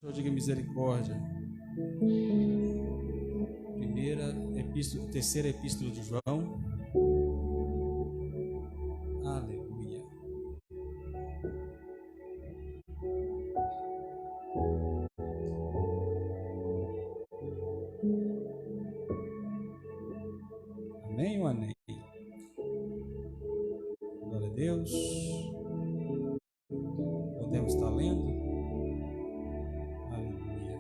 Eu digo misericórdia. Terceira epístola de João. Aleluia. Amém ou amém? Glória a Deus. Podemos estar lendo? Aleluia.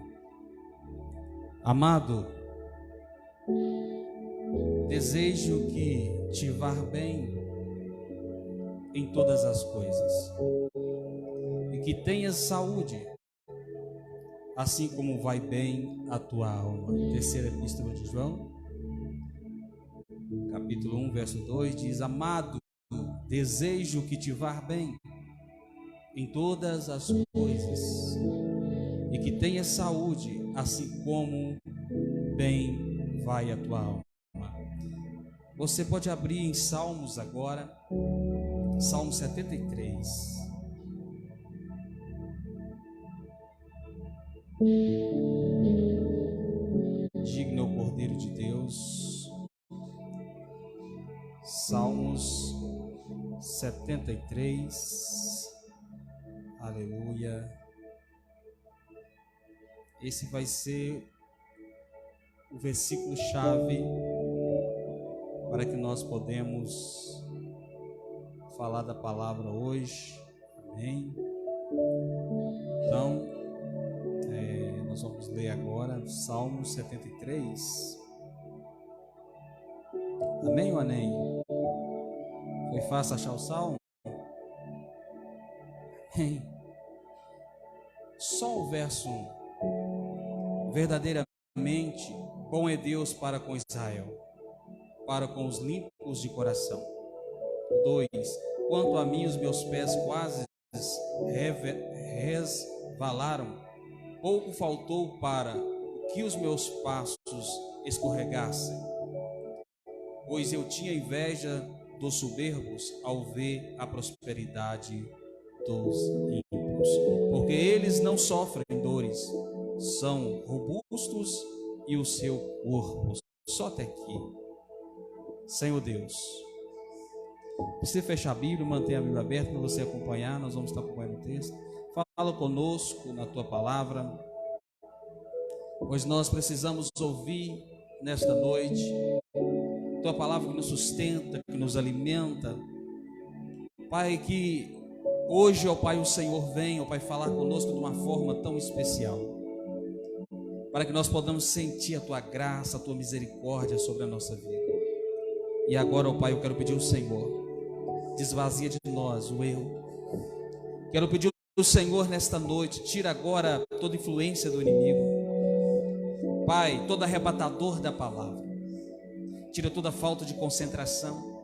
Amado, desejo que te vá bem em todas as coisas e que tenhas saúde, assim como vai bem a tua alma. Terceira epístola de João, capítulo 1, verso 2, diz: Amado, desejo que te vá bem em todas as coisas e que tenhas saúde, assim como bem vai a tua alma. Você pode abrir em Salmos agora, Salmo 73. Digno é o Cordeiro de Deus. Salmos 73. Aleluia. Esse vai ser o versículo chave para que nós podemos falar da palavra hoje. Amém. Então, nós vamos ler agora Salmo 73. Amém ou amém? Foi fácil achar o salmo? Amém. Só o verso 1. Verdadeiramente bom é Deus para com Israel, para com os limpos de coração. 2. Quanto a mim, os meus pés quase resvalaram, pouco faltou para que os meus passos escorregassem, pois eu tinha inveja dos soberbos ao ver a prosperidade dos ímpios, porque eles não sofrem dores, são robustos e o seu corpo. Só até aqui. Senhor Deus, você fechar a Bíblia, mantenha a Bíblia aberta para você acompanhar. Nós vamos estar acompanhando o texto. Fala conosco na tua palavra, pois nós precisamos ouvir nesta noite tua palavra que nos sustenta, que nos alimenta. Pai, que hoje, ó Pai, o Senhor vem, ó Pai, falar conosco de uma forma tão especial, para que nós podamos sentir a tua graça, a tua misericórdia sobre a nossa vida. E agora, ó Pai, eu quero pedir ao Senhor, desvazia de nós o erro. Quero pedir ao Senhor nesta noite, tira agora toda influência do inimigo. Pai, todo arrebatador da palavra, tira toda falta de concentração.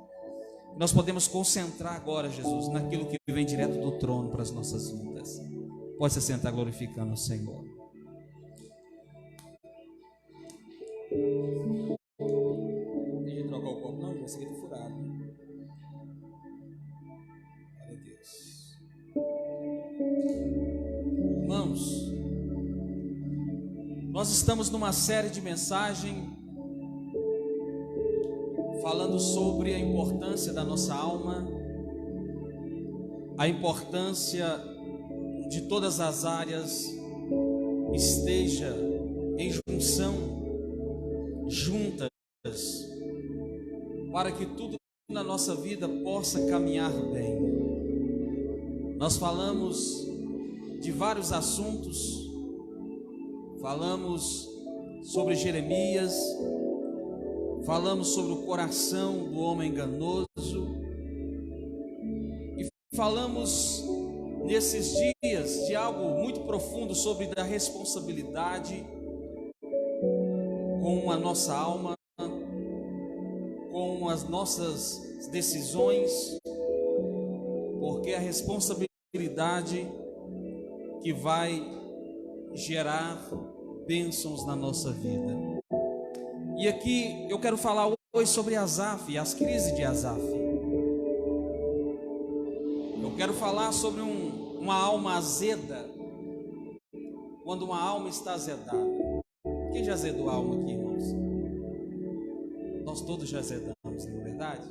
Nós podemos concentrar agora, Jesus, naquilo que vem direto do trono para as nossas vidas. Pode se sentar glorificando o Senhor. Deixa eu trocar o copo, não, esse aqui está furado. Glória a Deus. Irmãos, nós estamos numa série de mensagens falando sobre a importância da nossa alma, a importância de todas as áreas esteja em juntas, para que tudo na nossa vida possa caminhar bem. Nós falamos de vários assuntos, falamos sobre Jeremias, falamos sobre o coração do homem enganoso e falamos nesses dias de algo muito profundo sobre a responsabilidade com a nossa alma, com as nossas decisões, porque a responsabilidade que vai gerar bênçãos na nossa vida. E aqui eu quero falar hoje sobre Asaf, as crises de Asaf. Eu quero falar sobre uma alma azeda, quando uma alma está azedada. Quem já azedou a alma aqui, irmãos? Nós todos já azedamos, não é verdade?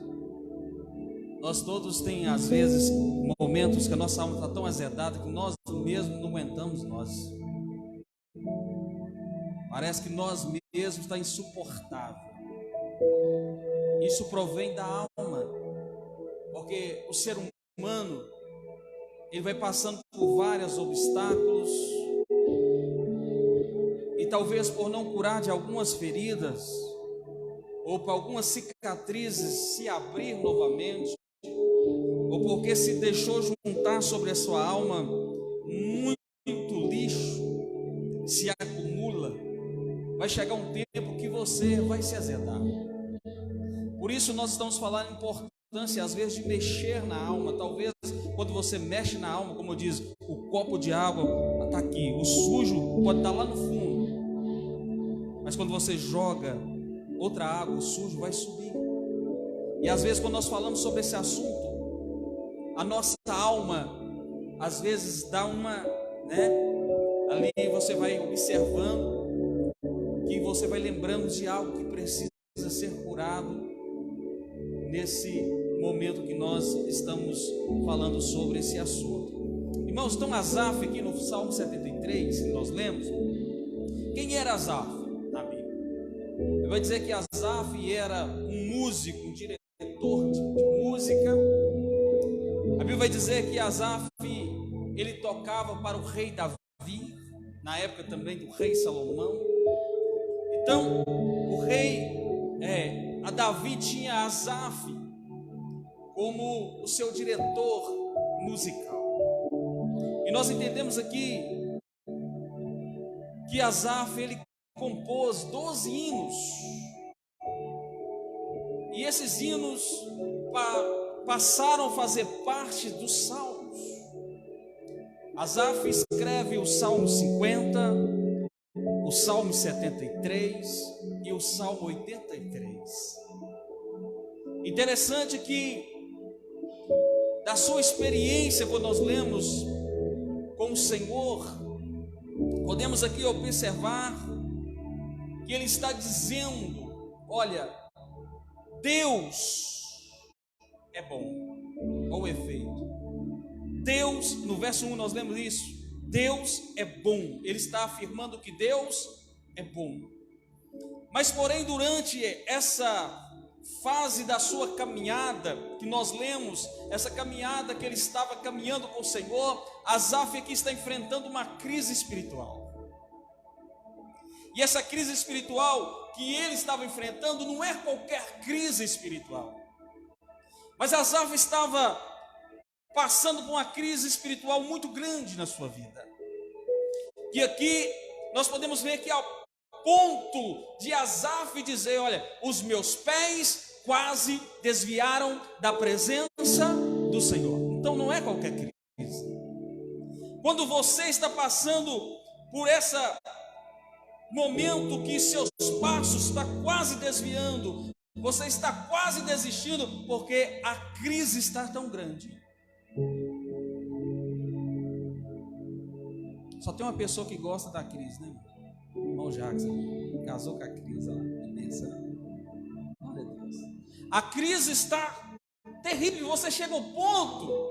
Nós todos tem às vezes momentos que a nossa alma está tão azedada que nós mesmos não aguentamos nós. Parece que nós mesmos está insuportável. Isso provém da alma, porque o ser humano ele vai passando por vários obstáculos e talvez por não curar de algumas feridas ou por algumas cicatrizes se abrir novamente, ou porque se deixou juntar sobre a sua alma muito lixo, se acumula, vai chegar um tempo que você vai se azedar. Por isso nós estamos falando a importância às vezes de mexer na alma. Talvez quando você mexe na alma, como eu disse, o copo de água está aqui, o sujo pode estar lá no fundo, mas quando você joga outra água, o sujo vai subir. E às vezes quando nós falamos sobre esse assunto, a nossa alma às vezes dá uma, ali você vai observando que você vai lembrando de algo que precisa ser curado nesse momento que nós estamos falando sobre esse assunto. Irmãos, então Asaf aqui no Salmo 73, que nós lemos, quem era Asaf na Bíblia? Ele vai dizer que Asaf era um músico, um diretor de música. A Bíblia vai dizer que Asaf, ele tocava para o rei Davi, na época também do rei Salomão. Então, o rei, a Davi tinha Asaf como o seu diretor musical. E nós entendemos aqui que Asaf, ele compôs 12 hinos. E esses hinos passaram a fazer parte dos salmos. Asaf escreve o Salmo 50, o Salmo 73 e o Salmo 83. Interessante que da sua experiência, quando nós lemos com o Senhor, podemos aqui observar que ele está dizendo: olha, Deus é bom. Olha o efeito. Deus, no verso 1 nós lemos isso, Deus é bom. Ele está afirmando que Deus é bom. Mas porém, durante essa fase da sua caminhada, que nós lemos, essa caminhada que ele estava caminhando com o Senhor, Asaf aqui está enfrentando uma crise espiritual. E essa crise espiritual que ele estava enfrentando não é qualquer crise espiritual, mas Asaf estava passando por uma crise espiritual muito grande na sua vida. E aqui nós podemos ver que ao ponto de Asaf dizer: olha, os meus pés quase desviaram da presença do Senhor. Então não é qualquer crise. Quando você está passando por esse momento que seus passos estão quase desviando, você está quase desistindo, porque a crise está tão grande. Só tem uma pessoa que gosta da crise, né? Irmão Jackson casou com a crise, imensa. Glória a Deus. A crise está terrível. Você chega ao ponto,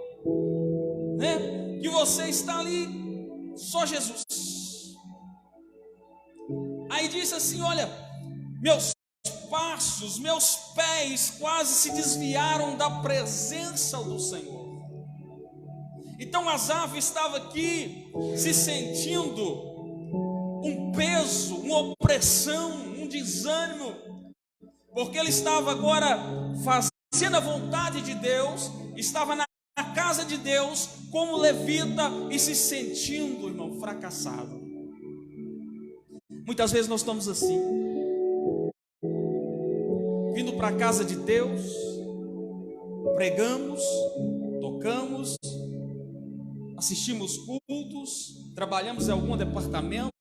que você está ali, só Jesus. Aí disse assim: olha, meus passos, meus pés quase se desviaram da presença do Senhor. Então Asaf estava aqui se sentindo um peso, uma opressão, um desânimo, porque ele estava agora fazendo a vontade de Deus, estava na casa de Deus como levita e se sentindo, irmão, fracassado. Muitas vezes nós estamos assim, vindo para a casa de Deus, pregamos, tocamos, assistimos cultos, trabalhamos em alguns departamentos,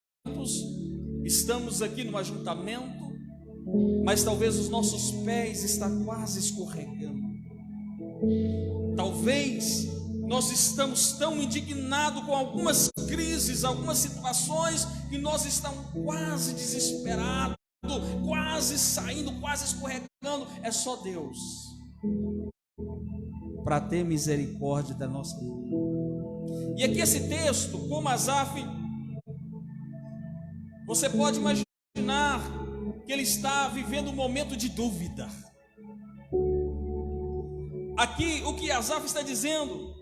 estamos aqui no ajuntamento, mas talvez os nossos pés estão quase escorregando. Talvez Nós estamos tão indignados com algumas crises, algumas situações, que nós estamos quase desesperados, quase saindo, quase escorregando. É só Deus para ter misericórdia da nossa vida. E aqui esse texto, como Asaf, você pode imaginar que ele está vivendo um momento de dúvida. Aqui o que Asaf está dizendo,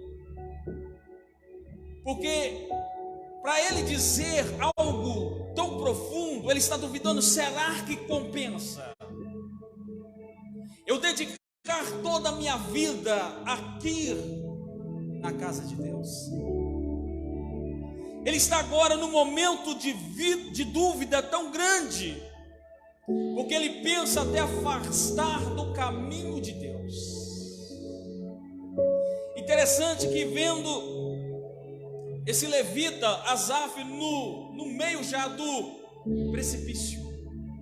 porque para ele dizer algo tão profundo, ele está duvidando: será que compensa eu dedicar toda a minha vida aqui na casa de Deus? Ele está agora num momento de dúvida tão grande, porque ele pensa até afastar do caminho de Deus. Interessante que, vendo esse levita Asaf no meio já do precipício,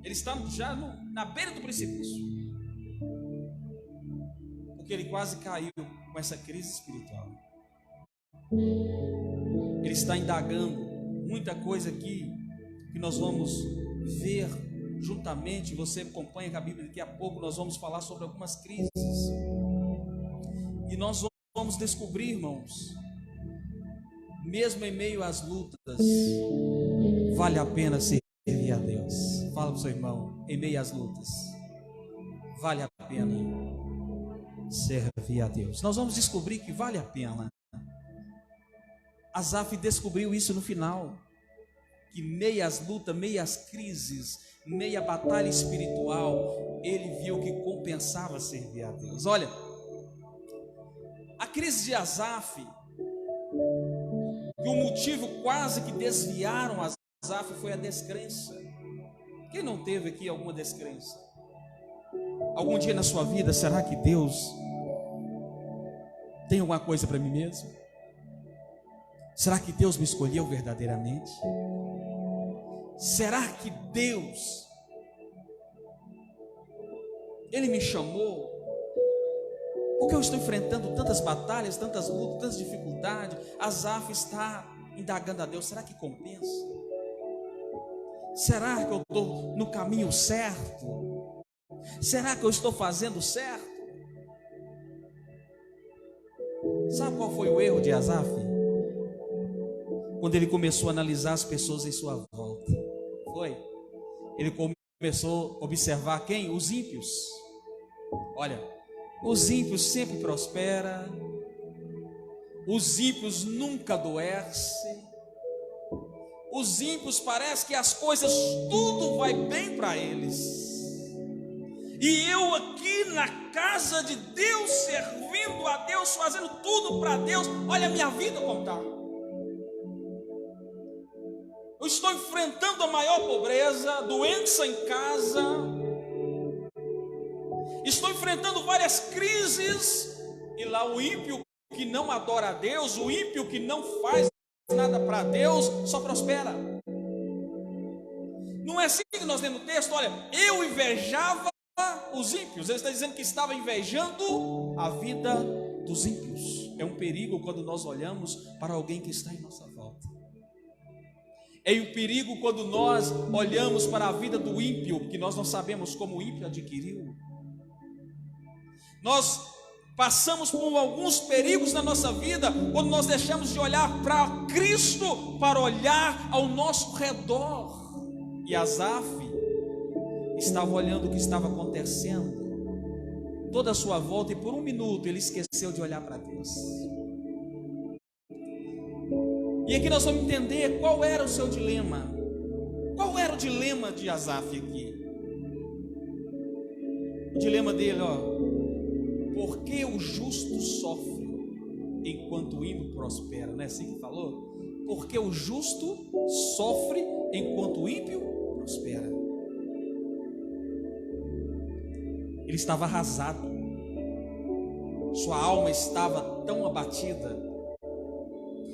ele está já na beira do precipício, porque ele quase caiu com essa crise espiritual. Ele está indagando muita coisa aqui que nós vamos ver juntamente. Você acompanha com a Bíblia, daqui a pouco nós vamos falar sobre algumas crises, e nós vamos descobrir, irmãos, mesmo em meio às lutas, vale a pena servir a Deus. Fala para o seu irmão: em meio às lutas, vale a pena servir a Deus. Nós vamos descobrir que vale a pena. Asaf descobriu isso no final, que meio às lutas, meio às crises, meio à batalha espiritual, ele viu que compensava servir a Deus. Olha, a crise de Asaf, que o motivo quase que desviaram Asaf foi a descrença. Quem não teve aqui alguma descrença? Algum dia na sua vida, será que Deus tem alguma coisa para mim mesmo? Será que Deus me escolheu verdadeiramente? Será que Deus, Ele me chamou? Porque eu estou enfrentando tantas batalhas, tantas lutas, tantas dificuldades. Asaf está indagando a Deus: será que compensa? Será que eu estou no caminho certo? Será que eu estou fazendo certo? Sabe qual foi o erro de Asaf? Quando ele começou a analisar as pessoas em sua volta. Ele começou a observar quem? Os ímpios. Olha, os ímpios sempre prosperam, os ímpios nunca adoecem, os ímpios parece que as coisas tudo vai bem para eles, e eu aqui na casa de Deus, servindo a Deus, fazendo tudo para Deus. Olha a minha vida como está. Eu estou enfrentando a maior pobreza, doença em casa, estou enfrentando várias crises, e lá o ímpio que não adora a Deus, o ímpio que não faz nada para Deus, só prospera. Não é assim que nós lemos o texto? Olha, eu invejava os ímpios. Ele está dizendo que estava invejando a vida dos ímpios. É um perigo quando nós olhamos para alguém que está em nossa volta. É um perigo quando nós olhamos para a vida do ímpio, que nós não sabemos como o ímpio adquiriu. Nós passamos por alguns perigos na nossa vida quando nós deixamos de olhar para Cristo, para olhar ao nosso redor. E Asaf estava olhando o que estava acontecendo toda a sua volta, e por um minuto ele esqueceu de olhar para Deus. E aqui nós vamos entender qual era o seu dilema. Qual era o dilema de Asaf aqui? O dilema dele, por que o justo sofre enquanto o ímpio prospera? Não é assim que falou? Porque o justo sofre enquanto o ímpio prospera. Ele estava arrasado, sua alma estava tão abatida.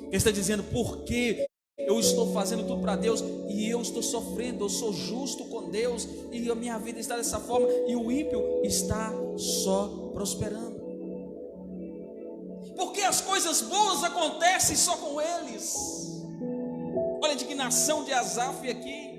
Ele está dizendo: por que eu estou fazendo tudo para Deus e eu estou sofrendo? Eu sou justo com Deus e a minha vida está dessa forma, e o ímpio está só prosperando. Porque as coisas boas acontecem só com eles. Olha a indignação de Asaf aqui.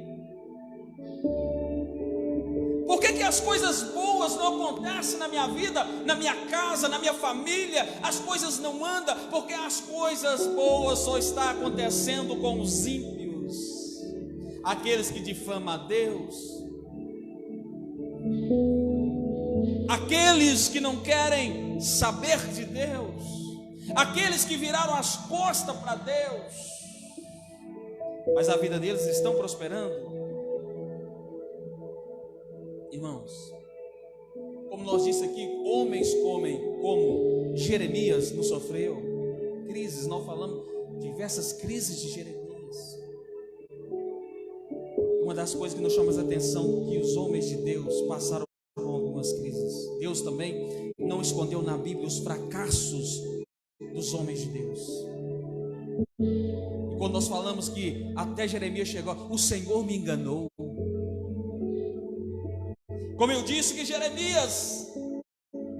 Por que as coisas boas não acontecem na minha vida, na minha casa, na minha família? As coisas não andam, porque as coisas boas só estão acontecendo com os ímpios, aqueles que difamam a Deus, aqueles que não querem saber de Deus, aqueles que viraram as costas para Deus, mas a vida deles estão prosperando. Irmãos, como nós disse aqui, homens como Jeremias não sofreu crises. Nós falamos diversas crises de Jeremias. Uma das coisas que nos chama a atenção, que os homens de Deus passaram por algumas crises. Deus também não escondeu na Bíblia os fracassos dos homens de Deus. E quando nós falamos que até Jeremias chegou, o Senhor me enganou. Como eu disse que Jeremias,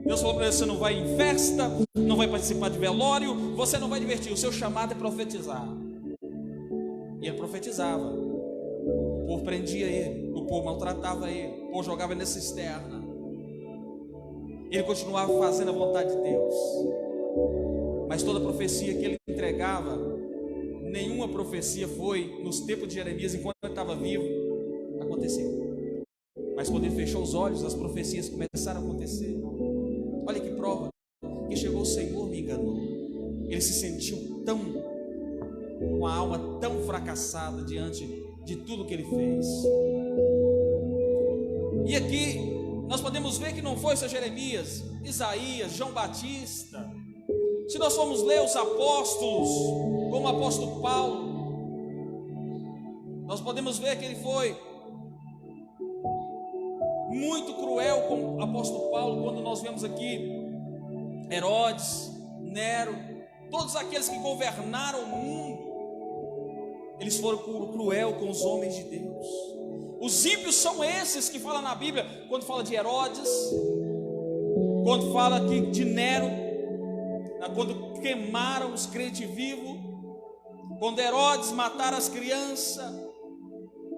Deus falou para ele: você não vai em festa, não vai participar de velório, você não vai divertir, o seu chamado é profetizar. E ele profetizava. O povo prendia ele, o povo maltratava ele, o povo jogava ele na cisterna. Ele continuava fazendo a vontade de Deus. Mas toda profecia que ele entregava, nenhuma profecia foi nos tempos de Jeremias, enquanto ele estava vivo, aconteceu. Mas quando ele fechou os olhos, as profecias começaram a acontecer. Olha que prova, que chegou o Senhor me enganou. Ele se sentiu tão, com a alma tão fracassada diante de tudo que ele fez. E aqui nós podemos ver que não foi só Jeremias, Isaías, João Batista. Se nós formos ler os apóstolos, como o apóstolo Paulo, nós podemos ver que ele foi muito cruel com o apóstolo Paulo. Quando nós vemos aqui Herodes, Nero, todos aqueles que governaram o mundo, eles foram cruel com os homens de Deus. Os ímpios são esses que falam na Bíblia, quando fala de Herodes, quando fala aqui de Nero, quando queimaram os crentes vivos, quando Herodes mataram as crianças.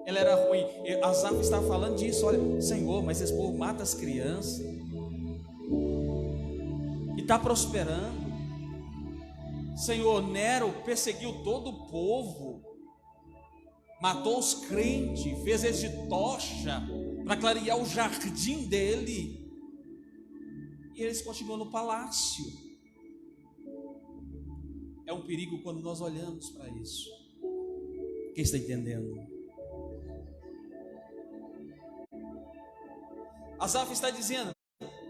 Ele era ruim. Asaf estava falando disso. Olha, Senhor, mas esse povo mata as crianças e está prosperando. Senhor, Nero perseguiu todo o povo, matou os crentes, fez eles de tocha para clarear o jardim dele, e eles continuam no palácio. É um perigo quando nós olhamos para isso. Quem está entendendo? Asaf está dizendo,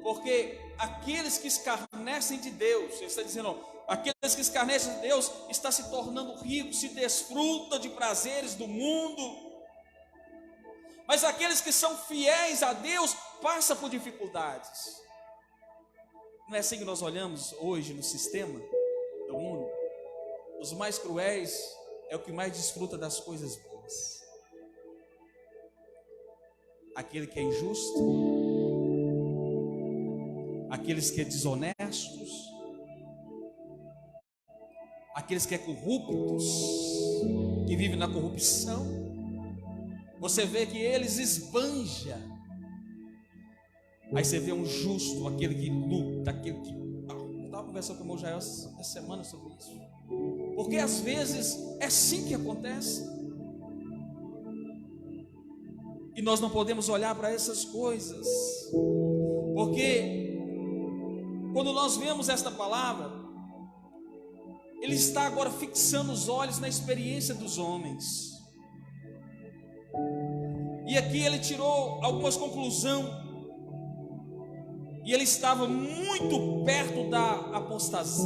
porque aqueles que escarnecem de Deus, ele está dizendo, aqueles que escarnecem de Deus está se tornando rico, se desfruta de prazeres do mundo, mas aqueles que são fiéis a Deus passam por dificuldades. Não é assim que nós olhamos hoje no sistema do mundo? Os mais cruéis é o que mais desfruta das coisas boas. Aquele que é injusto, aqueles que é desonestos, aqueles que é corruptos, que vivem na corrupção, você vê que eles esbanjam. Aí você vê um justo, aquele que luta, aquele que... Eu estava conversando com o meu Jael essa semana sobre isso, porque às vezes é assim que acontece. E nós não podemos olhar para essas coisas, porque quando nós vemos esta palavra, ele está agora fixando os olhos na experiência dos homens. E aqui ele tirou algumas conclusões, e ele estava muito perto da apostasia.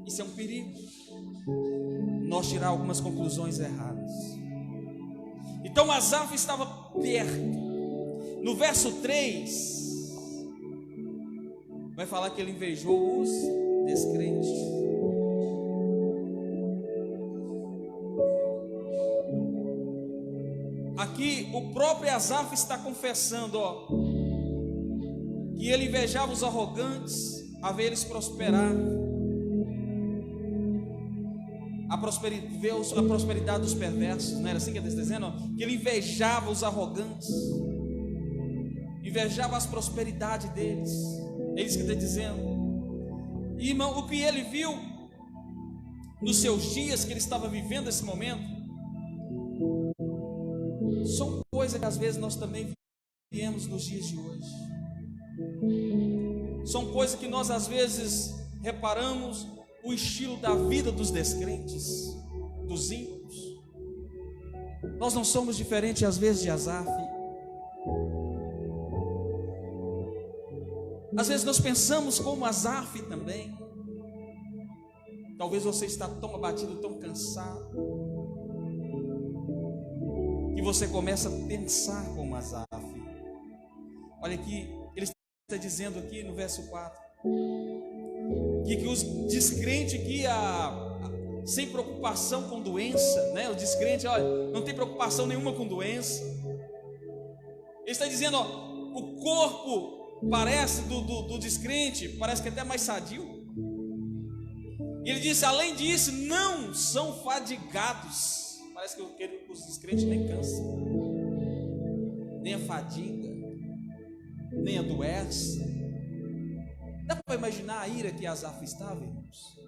Isso é um perigo, nós tirar algumas conclusões erradas. Então Asaf estava perto. No verso 3 vai falar que ele invejou os descrentes. Aqui o próprio Asaf está confessando, que ele invejava os arrogantes, a ver eles prosperar, ver a prosperidade dos perversos. Não era assim que ele está dizendo? Que ele invejava os arrogantes, invejava as prosperidades deles. É isso que ele está dizendo. E, irmão, o que ele viu nos seus dias que ele estava vivendo esse momento, são coisas que às vezes nós também vivemos nos dias de hoje. São coisas que nós às vezes reparamos o estilo da vida dos descrentes, dos ímpios. Nós não somos diferentes às vezes de Asaf. Às vezes nós pensamos como Asaf também. Talvez você está tão abatido, tão cansado, que você começa a pensar como Asaf. Olha aqui, ele está dizendo aqui no verso 4, que os descrentes aqui, sem preocupação com doença, né? O descrente, olha, não tem preocupação nenhuma com doença. Ele está dizendo, ó, o corpo parece do descrente, parece que é até mais sadio. E ele disse, além disso, não são fadigados. Parece que os descrentes nem cansam, nem a fadiga, nem adoece. Dá para imaginar a ira que Asaf estava, irmãos?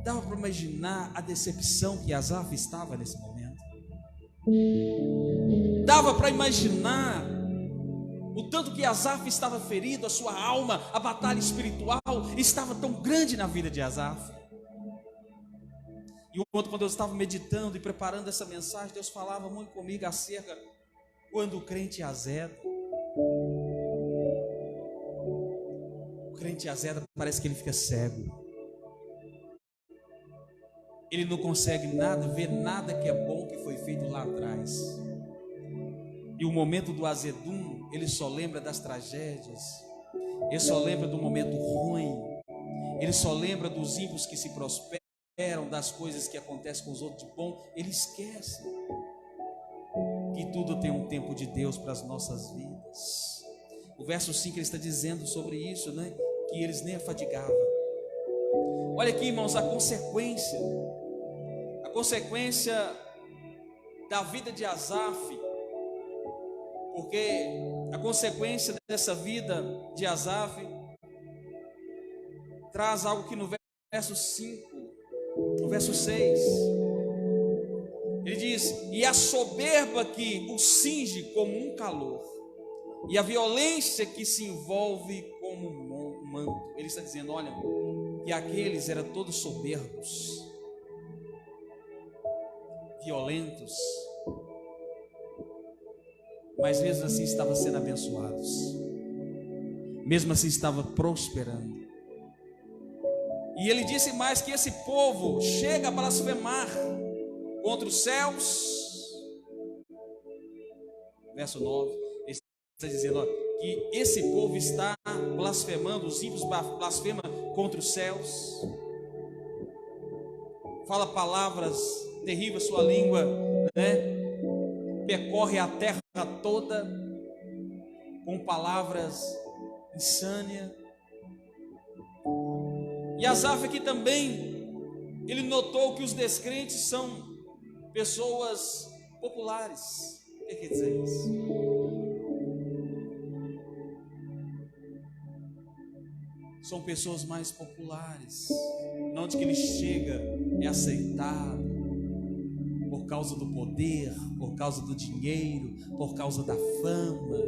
Dá para imaginar a decepção que Asaf estava nesse momento? Dava para imaginar o tanto que Asaf estava ferido, a sua alma, a batalha espiritual estava tão grande na vida de Asaf. E ontem, quando eu estava meditando e preparando essa mensagem, Deus falava muito comigo acerca quando o crente azeda. O crente azeda, parece que ele fica cego. Ele não consegue ver nada que é bom que foi feito lá atrás. E o momento do azedum, ele só lembra das tragédias, ele só lembra do momento ruim, ele só lembra dos ímpios que se prosperam, das coisas que acontecem com os outros de bom. Ele esquece que tudo tem um tempo de Deus para as nossas vidas. O verso 5 ele está dizendo sobre isso, né? Que eles nem afadigavam. Olha aqui, irmãos, a consequência da vida de Asaf. Porque a consequência dessa vida de Asaf traz algo que no verso 5, no verso 6, ele diz, e a soberba que o cinge como um calor, e a violência que se envolve como um manto. Ele está dizendo, olha, que aqueles eram todos soberbos, violentos, mas mesmo assim estavam sendo abençoados, mesmo assim estava prosperando. E ele disse mais que esse povo chega a blasfemar contra os céus. Verso 9, ele está dizendo, ó, que esse povo está blasfemando, os ímpios blasfemam contra os céus, fala palavras terríveis, sua língua, né, percorre a terra toda com palavras insânias. E Asaf aqui também, ele notou que os descrentes são pessoas populares. O que quer dizer isso? São pessoas mais populares, onde que ele chega é aceitado por causa do poder, por causa do dinheiro, por causa da fama.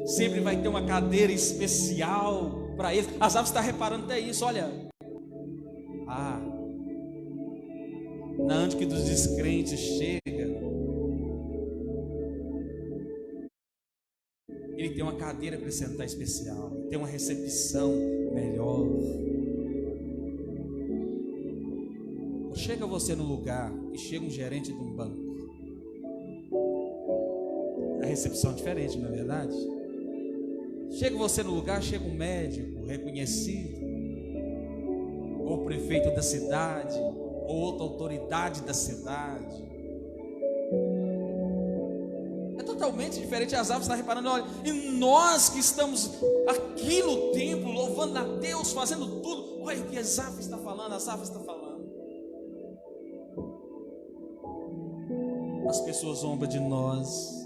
Sempre vai ter uma cadeira especial para ele. Asaf está reparando até isso, olha. Na onde que dos descrentes chega, ele tem uma cadeira para sentar especial, tem uma recepção melhor. Chega você no lugar e chega um gerente de um banco, a recepção é diferente, não é verdade? Chega você no lugar, chega um médico reconhecido, ou prefeito da cidade, ou outra autoridade da cidade. É totalmente diferente. Asaf está reparando, olha, e nós que estamos aqui no templo, louvando a Deus, fazendo tudo, olha o que Asaf está falando. As pessoas zombam de nós,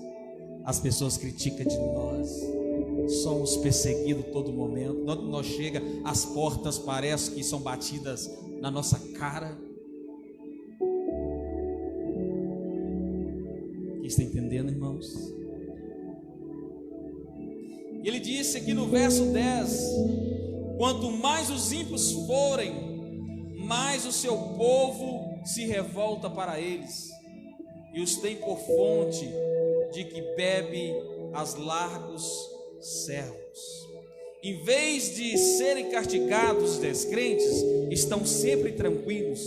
as pessoas criticam de nós, somos perseguidos todo momento. Quando nós chega, as portas parecem que são batidas na nossa cara. Está entendendo, irmãos? Ele disse aqui no verso 10: quanto mais os ímpios forem, mais o seu povo se revolta para eles, e os tem por fonte de que bebe as largos servos. Em vez de serem castigados os descrentes, estão sempre tranquilos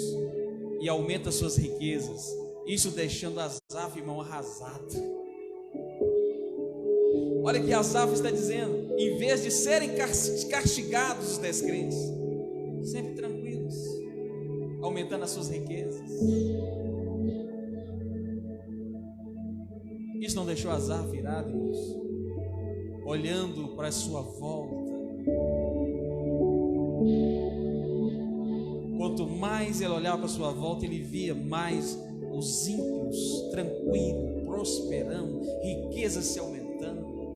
e aumentam suas riquezas. Isso deixando Asaf, irmão, arrasado. Olha o que Asaf está dizendo: em vez de serem castigados os descrentes, sempre tranquilos, aumentando as suas riquezas. Isso não deixou Asaf irado, irmãos? Olhando para a sua volta, quanto mais ele olhava para a sua volta, ele via mais os ímpios tranquilos, prosperando, riquezas se aumentando.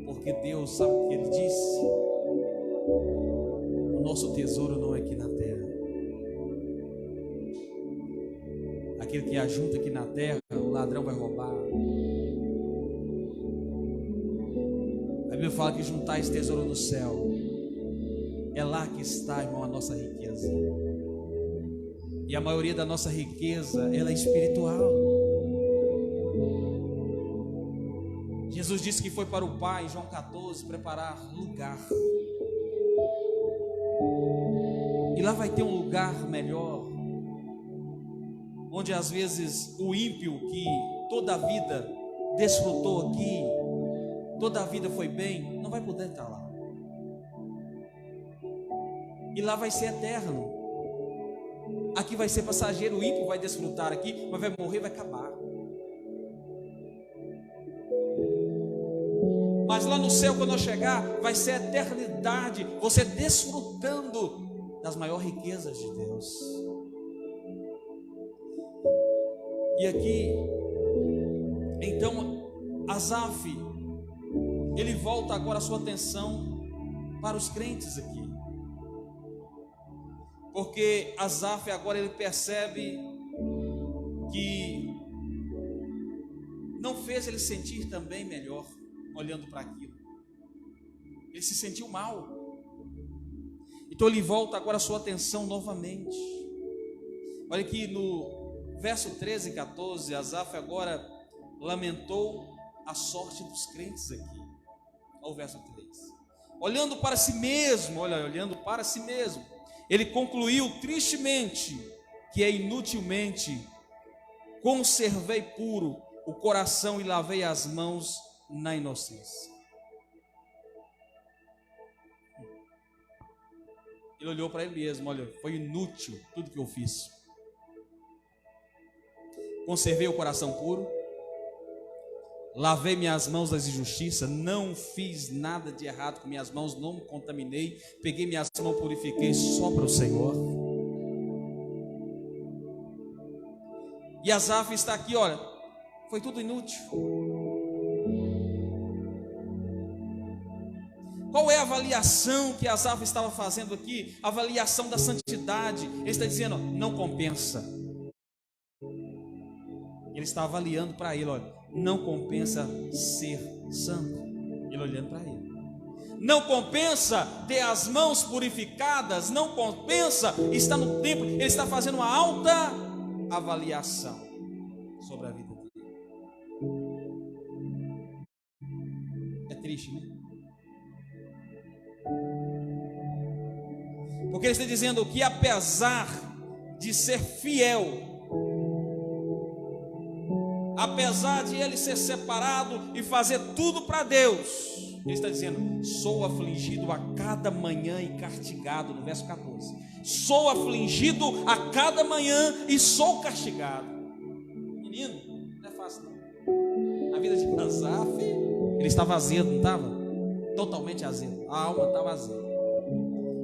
Porque Deus sabe o que Ele disse: o nosso tesouro não é aqui na terra. Aquele que ajunta aqui na terra, o ladrão vai roubar. A Bíblia fala que juntar esse tesouro no céu, é lá que está, irmão, a nossa riqueza. E a maioria da nossa riqueza, ela é espiritual. Jesus disse que foi para o Pai, João 14, preparar lugar. E lá vai ter um lugar melhor, onde às vezes o ímpio que toda a vida desfrutou aqui, toda a vida foi bem, não vai poder estar lá. E lá vai ser eterno. Aqui vai ser passageiro, o ímpio vai desfrutar aqui, mas vai morrer, vai acabar. Mas lá no céu, quando eu chegar, vai ser a eternidade, você desfrutando das maiores riquezas de Deus. E aqui, então, Asaf, ele volta agora a sua atenção para os crentes aqui. Porque Asaf agora ele percebe que não fez ele sentir também melhor olhando para aquilo. Ele se sentiu mal. Então ele volta agora a sua atenção novamente. Olha aqui no verso 13 e 14, Asaf agora lamentou a sorte dos crentes aqui. Olha o verso 3. Olhando para si mesmo, olhando para si mesmo, ele concluiu tristemente que inutilmente conservei puro o coração e lavei as mãos na inocência. Ele olhou para ele mesmo: olha, foi inútil tudo que eu fiz. Conservei o coração puro, lavei minhas mãos das injustiças, não fiz nada de errado com minhas mãos, não me contaminei, peguei minhas mãos, purifiquei só para o Senhor. E Asaf está aqui, olha, foi tudo inútil. Qual é a avaliação que Asaf estava fazendo aqui? A avaliação da santidade. Ele está dizendo: não compensa. Ele está avaliando para ele: olha, não compensa ser santo. Ele olhando para ele. Não compensa ter as mãos purificadas. Não compensa estar no templo. Ele está fazendo uma alta avaliação sobre a vida dele. É triste, né? Porque ele está dizendo que apesar de ser fiel, apesar de ele ser separado e fazer tudo para Deus, ele está dizendo: sou afligido a cada manhã e castigado. No verso 14: sou afligido a cada manhã e sou castigado. Menino, não é fácil não. A vida de Asaf, ele estava azedo, não estava? Totalmente azedo, a alma estava azeda.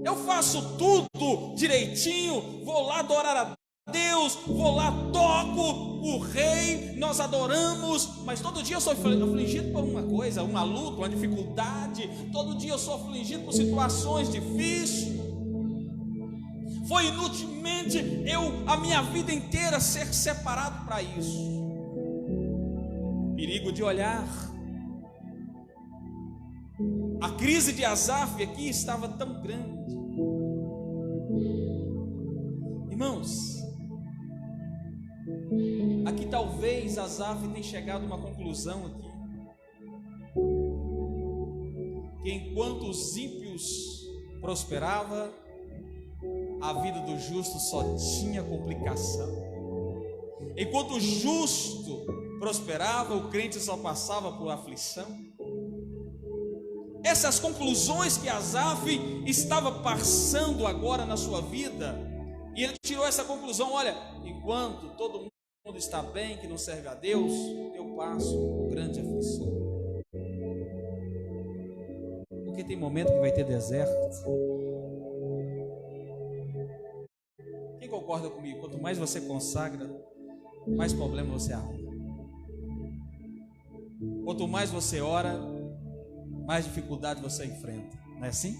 Eu faço tudo direitinho, vou lá adorar a Deus, vou lá, toco o rei, nós adoramos, mas todo dia eu sou afligido por uma coisa, uma luta, uma dificuldade, todo dia eu sou afligido por situações difíceis. Foi inutilmente a minha vida inteira ser separado para isso. Perigo de olhar. A crise de Asaf aqui estava tão grande. Irmãos, aqui talvez Asaf tenha chegado a uma conclusão aqui, que enquanto os ímpios prosperavam, a vida do justo só tinha complicação. Enquanto o justo prosperava, o crente só passava por aflição. Essas conclusões que Asaf estava passando agora na sua vida, e ele tirou essa conclusão: olha, enquanto todo mundo está bem, que não serve a Deus, eu passo por grande aflição. Porque tem momento que vai ter deserto. Quem concorda comigo? Quanto mais você consagra, mais problema você arruma. Quanto mais você ora, mais dificuldade você enfrenta. Não é assim?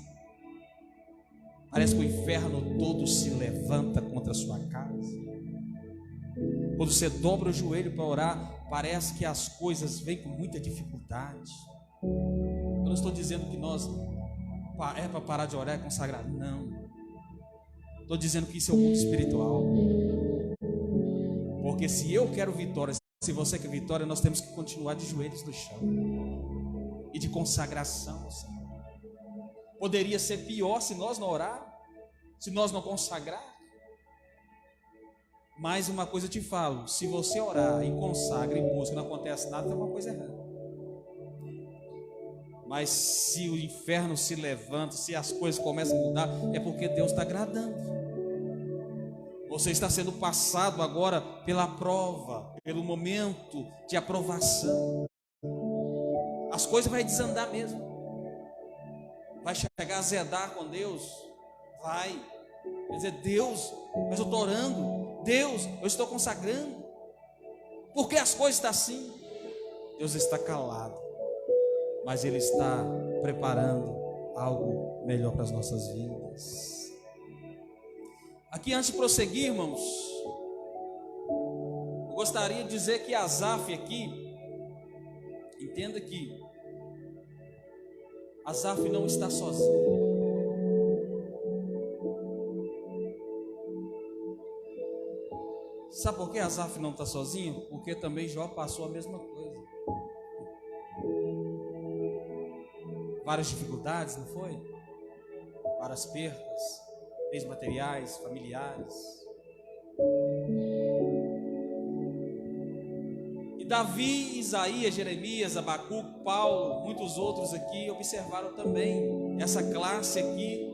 Parece que o inferno todo se levanta contra a sua casa. Quando você dobra o joelho para orar, parece que as coisas vêm com muita dificuldade. Eu não estou dizendo que nós é para parar de orar e consagrar, não. Estou dizendo que isso é o mundo espiritual. Porque se eu quero vitória, se você quer vitória, nós temos que continuar de joelhos no chão e de consagração, Senhor. Poderia ser pior se nós não orar, se nós não consagrar. Mais uma coisa eu te falo: se você orar e consagra e busca, não acontece nada, tem alguma coisa errada. Mas se o inferno se levanta, se as coisas começam a mudar, é porque Deus está agradando. Você está sendo passado agora pela prova, pelo momento de aprovação. As coisas vão desandar mesmo. Vai chegar a azedar com Deus. Vai. Quer dizer, Deus, mas eu estou orando. Deus, eu estou consagrando. Por que as coisas estão assim? Deus está calado, mas Ele está preparando algo melhor para as nossas vidas. Aqui, antes de prosseguir, irmãos, eu gostaria de dizer que Asaf aqui, entenda que Asaf não está sozinho. Sabe por que Asaf não está sozinho? Porque também Jó passou a mesma coisa. Várias dificuldades, não foi? Várias perdas, bens materiais, familiares. E Davi, Isaías, Jeremias, Abacuque, Paulo, muitos outros aqui observaram também essa classe aqui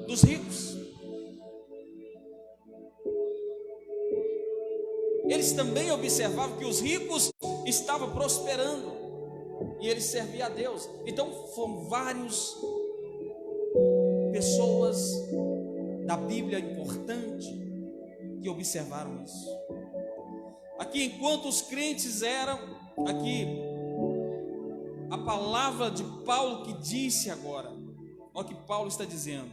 dos ricos. Eles também observavam que os ricos estavam prosperando e eles serviam a Deus. Então foram várias pessoas da Bíblia importante que observaram isso. Aqui, enquanto os crentes eram, aqui a palavra de Paulo que disse agora, olha o que Paulo está dizendo,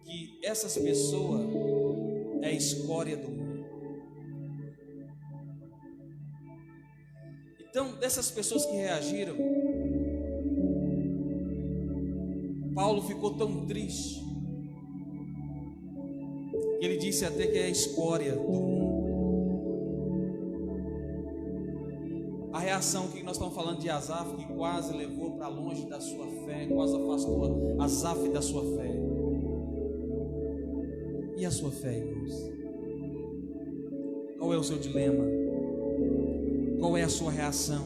que essas pessoas é a escória do mundo. Então, dessas pessoas que reagiram, Paulo ficou tão triste que ele disse até que é a escória do mundo. A reação que nós estamos falando de Asaf, que quase levou para longe da sua fé, quase afastou Asaf da sua fé. E a sua fé, irmãos? Qual é o seu dilema? Qual é a sua reação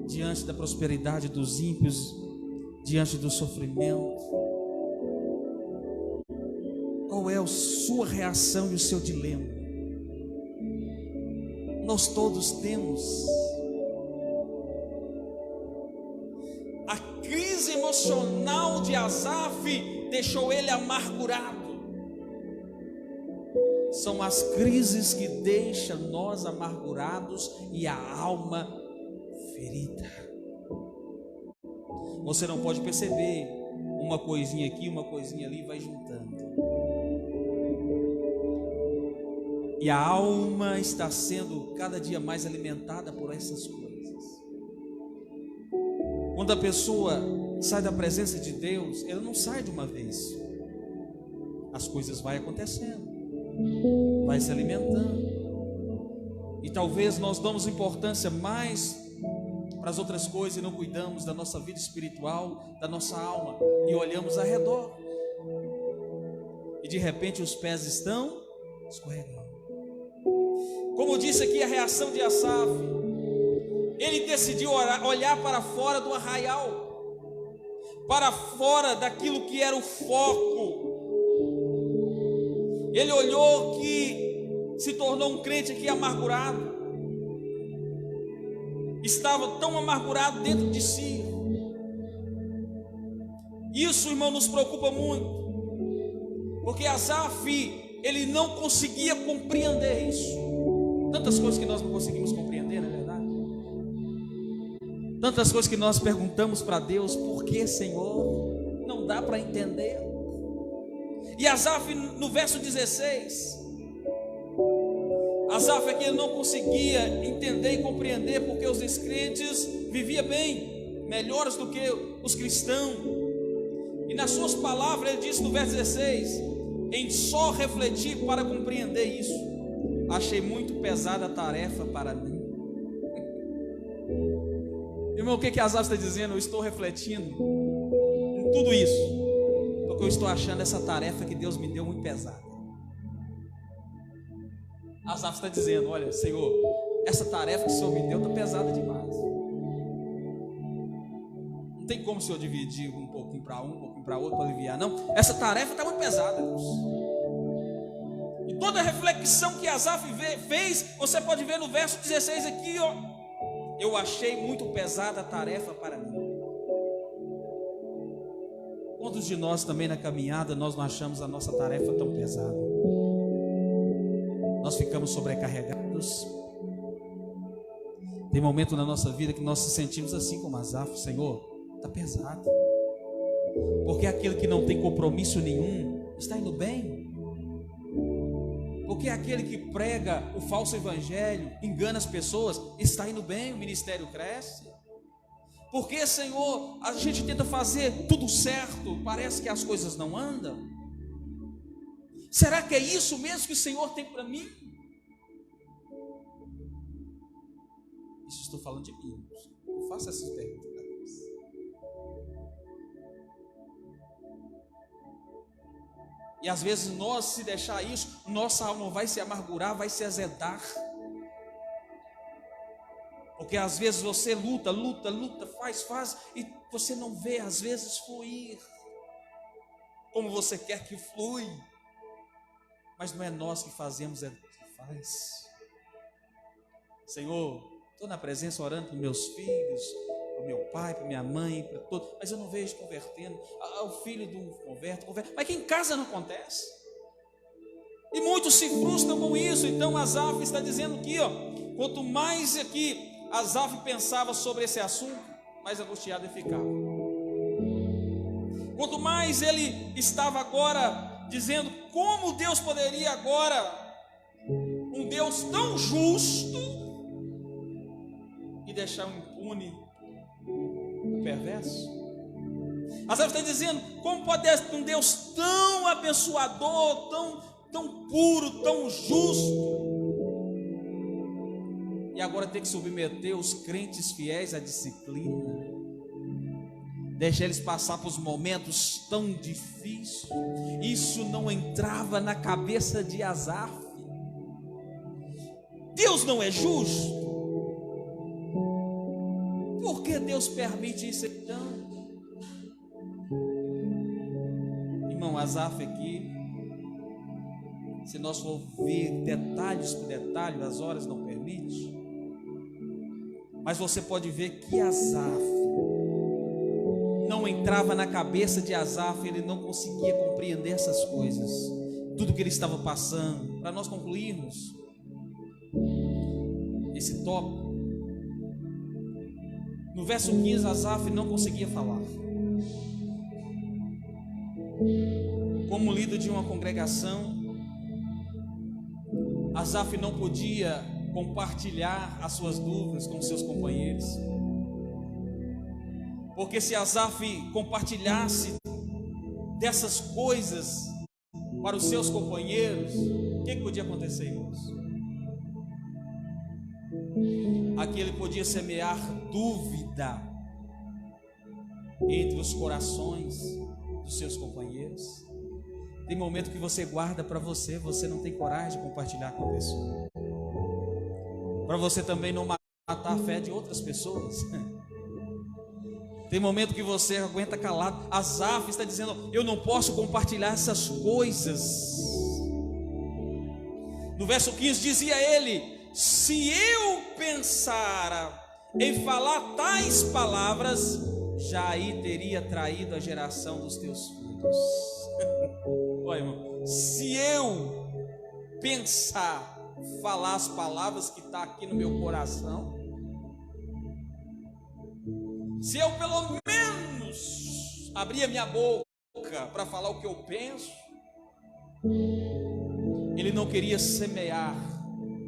diante da prosperidade dos ímpios, diante do sofrimento? Qual é a sua reação e o seu dilema? nós todos temos. A crise emocional de Asaf deixou ele amargurado. São as crises que deixam nós amargurados e a alma ferida. Você não pode perceber, uma coisinha aqui, uma coisinha ali, vai juntando. E a alma está sendo cada dia mais alimentada por essas coisas. Quando a pessoa sai da presença de Deus, ela não sai de uma vez. As coisas vão acontecendo, vai se alimentando. E talvez nós damos importância mais para as outras coisas e não cuidamos da nossa vida espiritual, da nossa alma, e olhamos ao redor. E de repente os pés estão escorregando. Como disse aqui a reação de Asaf, ele decidiu olhar para fora do arraial, para fora daquilo que era o foco. Ele olhou que se tornou um crente aqui amargurado, estava tão amargurado dentro de si. Isso, irmão, nos preocupa muito, porque Asaf, ele não conseguia compreender isso. Tantas coisas que nós não conseguimos compreender, não é verdade? Tantas coisas que nós perguntamos para Deus: por que, Senhor? Não dá para entender. E Asaf, no verso 16, Asaf aqui não conseguia entender e compreender porque os descrentes viviam bem, melhores do que os cristãos. E nas suas palavras ele disse no verso 16: em só refletir para compreender isso, achei muito pesada a tarefa para mim. Irmão, o que Asaf está dizendo? Eu estou refletindo em tudo isso, porque eu estou achando essa tarefa que Deus me deu muito pesada. Asaf está dizendo: olha, Senhor, essa tarefa que o Senhor me deu está pesada demais. Não tem como o Senhor dividir um pouquinho para um pouquinho para outro, para aliviar, não. Essa tarefa está muito pesada, Deus. E toda a reflexão que Asaf fez, você pode ver no verso 16 aqui, ó. Eu achei muito pesada a tarefa para mim. Quantos de nós também na caminhada nós não achamos a nossa tarefa tão pesada? Nós ficamos sobrecarregados. Tem momento na nossa vida que nós se sentimos assim como Asaf: Senhor, está pesado. Porque aquele que não tem compromisso nenhum está indo bem. Porque aquele que prega o falso evangelho, engana as pessoas, está indo bem, o ministério cresce. Porque, Senhor, a gente tenta fazer tudo certo, parece que as coisas não andam. Será que é isso mesmo que o Senhor tem para mim? Isso estou falando de mim. Eu faço essas perguntas para Deus. E às vezes nós, se deixar isso, nossa alma vai se amargurar, vai se azedar. Porque às vezes você luta, faz, e você não vê às vezes fluir como você quer que flui. Mas não é nós que fazemos, é Deus que faz. Senhor, estou na presença orando para meus filhos, para meu pai, para minha mãe, para todos, mas eu não vejo convertendo. O filho de um converte, mas aqui em casa não acontece. E muitos se frustram com isso. Então Asaf está dizendo aqui, ó, quanto mais aqui Asaf pensava sobre esse assunto, mais angustiado ele ficava. Quanto mais ele estava agora dizendo como Deus poderia agora, um Deus tão justo, e deixar impune o perverso. Asaf está dizendo: como pode um Deus tão abençoador, tão puro, tão justo, e agora ter que submeter os crentes fiéis à disciplina, deixar eles passar por momentos tão difíceis? Isso não entrava na cabeça de Asaf. Deus não é justo? Por que Deus permite isso então? Irmão, Asaf aqui se nós for ver detalhes por detalhe, as horas não permitem, mas você pode ver que Asaf, não entrava na cabeça de Asaf, ele não conseguia compreender essas coisas, tudo que ele estava passando. Para nós concluirmos esse tópico, no verso 15, Asaf não conseguia falar. Como líder de uma congregação, Asaf não podia compartilhar as suas dúvidas com seus companheiros, porque se Asaf compartilhasse dessas coisas para os seus companheiros, o que podia acontecer, irmãos? Aqui ele podia semear dúvida entre os corações dos seus companheiros. Tem momento que você guarda para você, você não tem coragem de compartilhar com a pessoa, para você também não matar a fé de outras pessoas. Tem momento que você aguenta calado. Asaf está dizendo: eu não posso compartilhar essas coisas. No verso 15 dizia ele: se eu pensara em falar tais palavras, já aí teria traído a geração dos teus filhos. Olha, irmão, se eu pensar, falar as palavras que está aqui no meu coração, se eu pelo menos abrir a minha boca para falar o que eu penso, ele não queria semear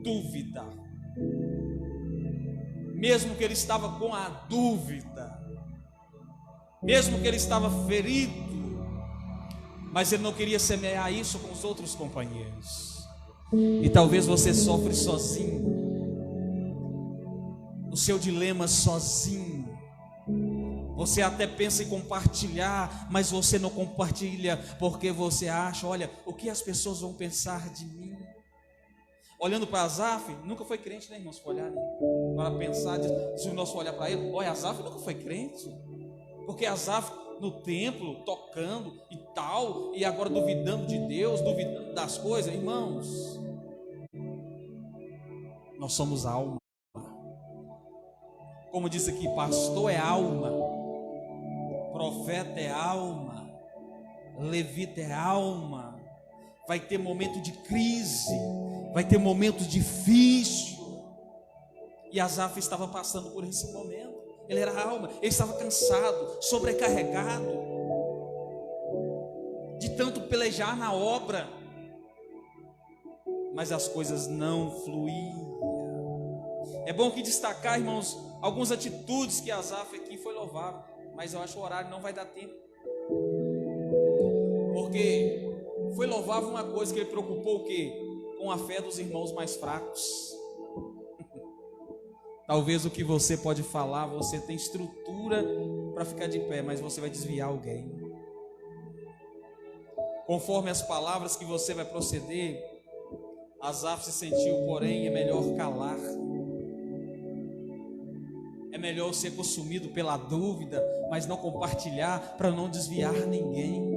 dúvida, mesmo que ele estava com a dúvida, mesmo que ele estava ferido, mas ele não queria semear isso com os outros companheiros. E talvez você sofre sozinho, o seu dilema sozinho. Você até pensa em compartilhar, mas você não compartilha porque você acha: olha, o que as pessoas vão pensar de mim? Olhando para Asaf, nunca foi crente, né, irmãos? Olhar para pensar, se o nosso olhar para ele, olha, Asaf nunca foi crente, porque Asaf no templo, tocando e tal, e agora duvidando de Deus, duvidando das coisas. Irmãos, nós somos alma. Como diz aqui, pastor é alma, profeta é alma, levita é alma. Vai ter momento de crise, vai ter momento difícil, e Asaf estava passando por esse momento. Ele era alma, ele estava cansado, sobrecarregado de tanto pelejar na obra, mas as coisas não fluíam. É bom que destacar, irmãos, algumas atitudes que Asaf aqui foi louvável, mas eu acho que o horário não vai dar tempo, porque foi louvável uma coisa, que ele preocupou o quê? Com a fé dos irmãos mais fracos. Talvez o que você pode falar, você tem estrutura para ficar de pé, mas você vai desviar alguém. Conforme as palavras que você vai proceder, Asaf se sentiu, porém, é melhor calar. É melhor ser consumido pela dúvida, mas não compartilhar, para não desviar ninguém.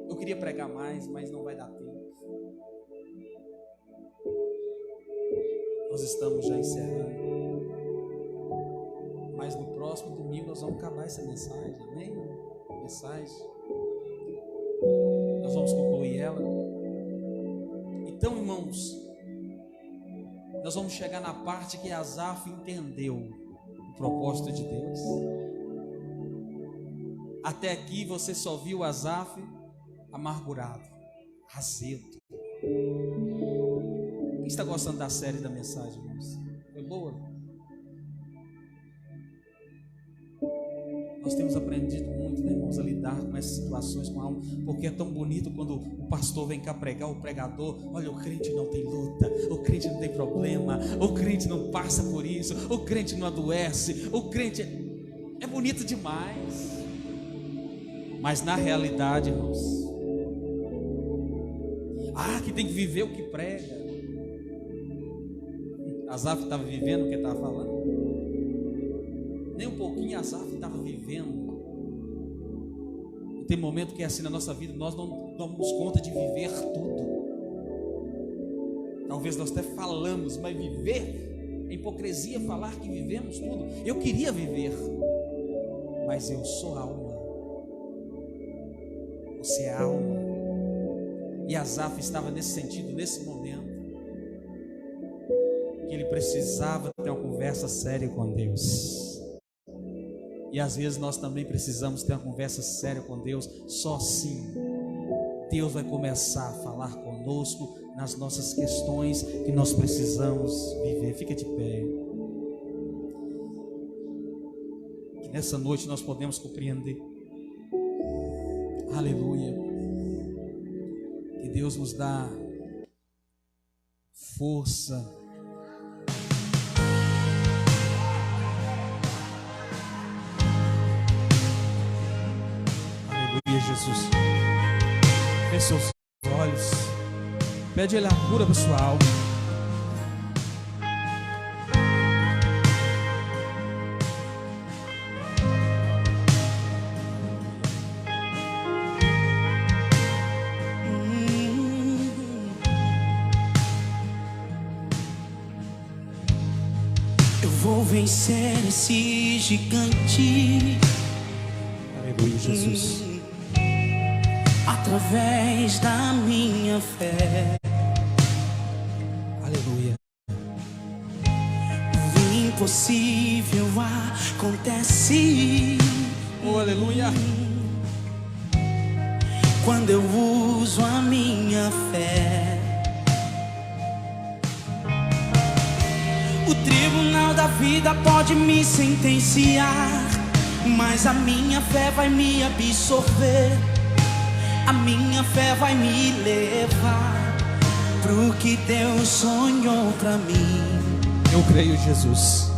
Eu queria pregar mais, mas não vai dar tempo. Nós estamos já encerrando, mas no próximo domingo nós vamos acabar essa mensagem, amém? Mensagem, nós vamos concluir ela. Então, irmãos, nós vamos chegar na parte que Asaf entendeu o propósito de Deus. Até aqui você só viu Asaf amargurado, azedo. Quem está gostando da série, da mensagem, irmãos? Foi boa? Nós temos aprendido muito, né, irmãos, a lidar com essas situações com a alma, porque é tão bonito quando o pastor vem cá pregar, o pregador: olha, o crente não tem luta, o crente não tem problema, o crente não passa por isso, o crente não adoece, o crente é bonito demais. Mas na realidade, irmãos, que tem que viver o que prega. Asaf estava vivendo o que estava falando? Nem um pouquinho Asaf estava vivendo. E tem momento que é assim na nossa vida, nós não damos conta de viver tudo. Talvez nós até falamos, mas viver, é hipocrisia falar que vivemos tudo. Eu queria viver, mas eu sou alma. Você é alma. E Asaf estava nesse sentido, nesse momento, que ele precisava ter uma conversa séria com Deus. E às vezes nós também precisamos ter uma conversa séria com Deus. Só assim Deus vai começar a falar conosco nas nossas questões que nós precisamos viver. Fica de pé. Que nessa noite nós podemos compreender. Aleluia. Que Deus nos dá força. Aleluia, Jesus. Feche seus olhos. Pede Ele a cura para sua alma. Eu vou vencer esse gigante. Aleluia, Jesus. Através da minha fé. Aleluia. O impossível acontece. Oh, aleluia. Quando eu uso a minha fé. O tribunal da vida pode me sentenciar, mas a minha fé vai me absorver. A minha fé vai me levar pro que Deus sonhou pra mim. Eu creio, Jesus.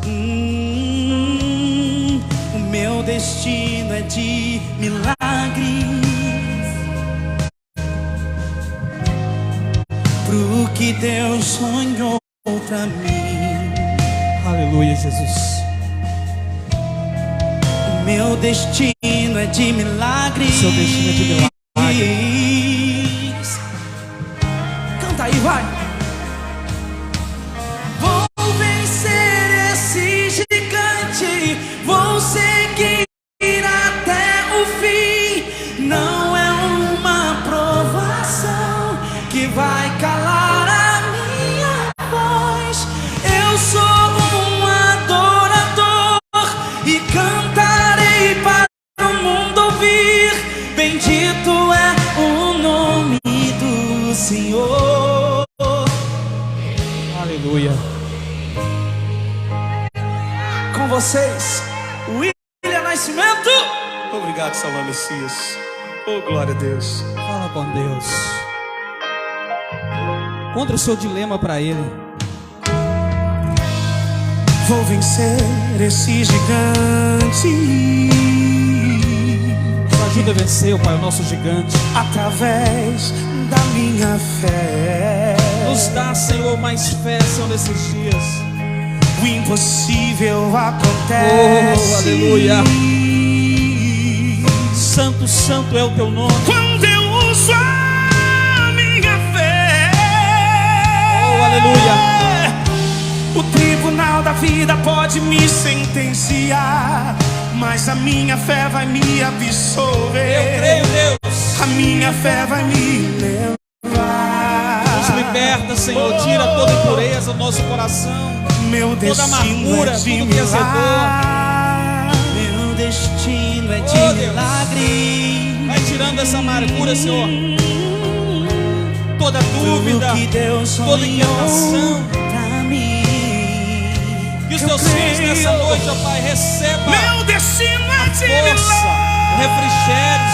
O meu destino é de milagres. Pro que Deus sonhou pra mim. Aleluia, Jesus. O meu destino é de milagres. O seu destino é de milagres. Canta aí, vai. Vou vencer esse gigante. Vou seguir até o fim. Não é uma provação que vai calar a minha voz. Eu sou um adorador e cantarei para o mundo ouvir. Bendito é o nome do Senhor. Aleluia. Com vocês, William Nascimento. Obrigado, Salvador Messias. Oh, glória a Deus. Fala com Deus. Conta o seu dilema para Ele. Vou vencer esse gigante. Nos ajuda a vencer, o Pai, o nosso gigante. Através da minha fé. Nos dá, Senhor, mais fé, Senhor, nesses dias. O impossível acontece. Oh, aleluia. Santo, santo é o teu nome. Quando eu uso a minha fé. Oh, aleluia. O tribunal da vida pode me sentenciar, mas a minha fé vai me absolver. Eu creio, Deus. A minha fé vai me levar. Nos liberta, Senhor. Tira toda impureza do nosso coração. Meu Toda destino amargura, é de tudo que é milagres. Meu destino é de Oh, Deus. milagres. Vai tirando essa amargura, Senhor. Toda dúvida, Tudo que Deus toda sonhou inquietação. pra mim. Que os Eu teus filhos creio. nessa noite, ó Pai, recebam Meu destino é de força, o refrigério,